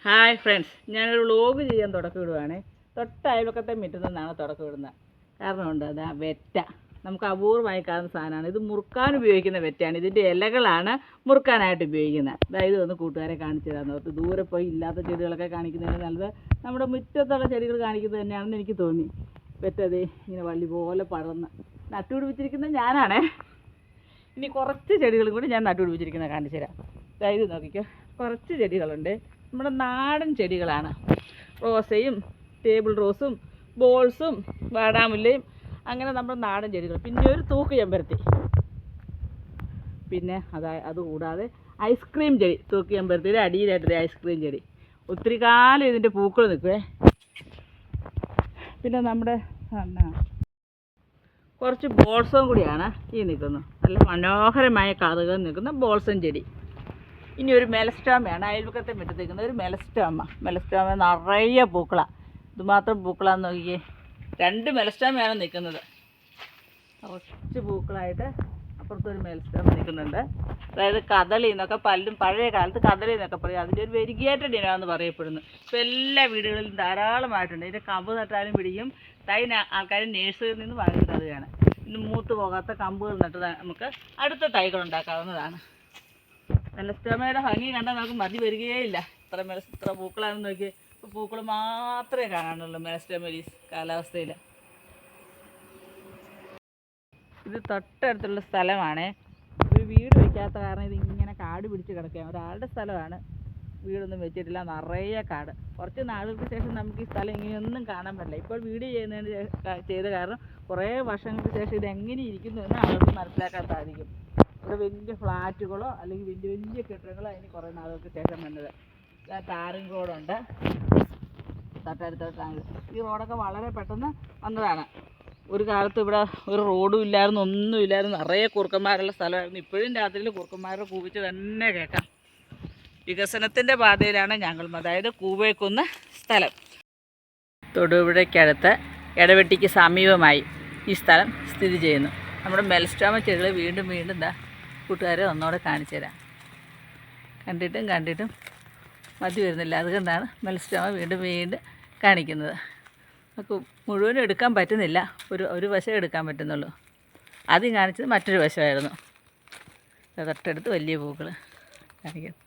Hi friends, ഞാനൊരു vlog ചെയ്യാൻ തുടക്കം ഇടുവാണ്. തൊട്ട അയൽവക്കത്തെ മുറ്റത്തു നിന്നാണ് തുടക്കം ഇടുന്നത്. കാരണമുണ്ട്, അതാ വെറ്റ നമുക്ക് അപൂർവമായി കാണുന്ന സാധനമാണ്. ഇത് മുറുക്കാൻ ഉപയോഗിക്കുന്ന വെറ്റയാണ്. ഇതിൻ്റെ ഇലകളാണ് മുറുക്കാനായിട്ട് ഉപയോഗിക്കുന്നത്. അതായത് ഒന്ന് കൂട്ടുകാരെ കാണിച്ചു തരാമെന്ന് ഓർത്ത് ദൂരെ പോയി ഇല്ലാത്ത ചെടികളൊക്കെ കാണിക്കുന്നതിന് നല്ലത് നമ്മുടെ മുറ്റത്തുള്ള ചെടികൾ കാണിക്കുന്നത് തന്നെയാണെന്ന് എനിക്ക് തോന്നി. വെറ്റതേ ഇങ്ങനെ വള്ളി പോലെ പടർന്ന് നട്ടുപിടിപ്പിച്ചിരിക്കുന്നത് ഞാനാണേ. ഇനി കുറച്ച് ചെടികളും കൂടി ഞാൻ നട്ടുപിടിപ്പിച്ചിരിക്കുന്നത് കാണിച്ചു തരാം. അതായത് നോക്കിക്കോ, കുറച്ച് ചെടികളുണ്ട്. നമ്മുടെ നാടൻ ചെടികളാണ്. റോസയും ടേബിൾ റോസും ബോൾസും വാടാമുല്ലയും അങ്ങനെ നമ്മുടെ നാടൻ ചെടികൾ. പിന്നെ ഒരു തൂക്ക് ചെമ്പരത്തി, പിന്നെ അതുകൂടാതെ ഐസ്ക്രീം ചെടി. തൂക്ക് ചെമ്പരത്തിയുടെ അടിയിലായിട്ടൊരു ഐസ്ക്രീം ചെടി. ഒത്തിരി കാലം ഇതിൻ്റെ പൂക്കൾ നിൽക്കുവേ. പിന്നെ നമ്മുടെ കുറച്ച് ബോൾസും കൂടിയാണ് ഈ നിൽക്കുന്നത്. നല്ല മനോഹരമായ കറുകൾ നിൽക്കുന്ന ബോൾസം ചെടി. ഇനി ഒരു മെലസ്റ്റാമയാണ് അയൽവക്കത്തെ മുറ്റത്തേക്കുന്നത്. ഒരു മെലസ്റ്റാമ നിറയെ പൂക്കളാണ്. ഇതുമാത്രം പൂക്കളാന്ന് നോക്കിയേ. 2 മെലസ്റ്റാമയാണ് നിൽക്കുന്നത്. കുറച്ച് പൂക്കളായിട്ട് അപ്പുറത്തൊരു മെലസ്റ്റാമ നിൽക്കുന്നുണ്ട്. അതായത് കദളി എന്നൊക്കെ പഴയ കാലത്ത് കദളി എന്നൊക്കെ പറയും. അതിൻ്റെ ഒരു വെരിഗേറ്റഡ് ഇനമാണെന്ന് പറയപ്പെടുന്നു. ഇപ്പോൾ എല്ലാ വീടുകളിലും ധാരാളമായിട്ടുണ്ട്. ഇതിൻ്റെ കമ്പ് നട്ടാലും പിടിക്കും. തൈ ആൾക്കാർ നേഴ്സറിയിൽ നിന്ന് വാങ്ങിയിട്ടതാണ്. ഇന്ന് മൂത്ത് പോകാത്ത കമ്പുകൾ നട്ട് നമുക്ക് അടുത്ത തൈകൾ ഉണ്ടാക്കാവുന്നതാണ്. മെലസ്റ്റാമയുടെ ഭംഗി കണ്ടാൽ നമുക്ക് മതി വരികയില്ല. ഇത്ര പൂക്കളാണെന്ന് നോക്കി. ഇപ്പോൾ പൂക്കൾ മാത്രമേ കാണാനുള്ളൂ മെലസ്റ്റാമ കാലാവസ്ഥയിൽ. ഇത് തൊട്ടടുത്തുള്ള സ്ഥലമാണ്. ഒരു വീട് വയ്ക്കാത്ത കാരണം ഇതിങ്ങനെ കാട് പിടിച്ച് കിടക്കുകയാണ്. ഒരാളുടെ സ്ഥലമാണ്, വീടൊന്നും വെച്ചിട്ടില്ല. നിറയെ കാട്. കുറച്ച് നാളുകൾക്ക് ശേഷം നമുക്ക് ഈ സ്ഥലം ഇങ്ങനെയൊന്നും കാണാൻ പറ്റില്ല. ഇപ്പോൾ വീഡിയോ ചെയ്ത കാരണം കുറേ വർഷങ്ങൾക്ക് ശേഷം ഇതെങ്ങനെ ഇരിക്കുന്നു എന്ന് ആളുകൾക്ക് മനസ്സിലാക്കാൻ സാധിക്കും. ഇവിടെ വലിയ ഫ്ലാറ്റുകളോ അല്ലെങ്കിൽ വലിയ കെട്ടിടങ്ങളോ അതിന് കുറേ നാളുകൾക്ക് ശേഷം വന്നത്. ടാറിങ് റോഡുണ്ട് തൊട്ടടുത്ത. ഈ റോഡൊക്കെ വളരെ പെട്ടെന്ന് വന്നതാണ്. ഒരു കാലത്ത് ഇവിടെ ഒരു റോഡും ഇല്ലായിരുന്നു, ഒന്നുമില്ലായിരുന്നു. നിറയെ കുറുക്കന്മാരുള്ള സ്ഥലമായിരുന്നു. ഇപ്പോഴും രാത്രിയിൽ കുറുക്കന്മാരുടെ കൂവിച്ച് തന്നെ കേൾക്കാം. വികസനത്തിൻ്റെ പാതയിലാണ് ഞങ്ങളും. അതായത് കൂവേക്കുന്ന സ്ഥലം. തൊടുപുഴയ്ക്കടുത്ത് ഇടവെട്ടിക്ക് സമീപമായി ഈ സ്ഥലം സ്ഥിതി ചെയ്യുന്നു. നമ്മുടെ മെലസ്റ്റാമ ചെടികൾ വീണ്ടും എന്താ കൂട്ടുകാരെ ഒന്നോടെ കാണിച്ചു തരാം. കണ്ടിട്ടും മതി വരുന്നില്ല. അതുകൊണ്ടാണ് മെലസ്റ്റാമ വീണ്ടും കാണിക്കുന്നത്. നമുക്ക് മുഴുവനും എടുക്കാൻ പറ്റുന്നില്ല. ഒരു വശം എടുക്കാൻ പറ്റുന്നുള്ളൂ. ആദ്യം കാണിച്ചത് മറ്റൊരു വശമായിരുന്നു. തൊട്ടടുത്ത് വലിയ പൂക്കൾ കാണിക്കുന്നു.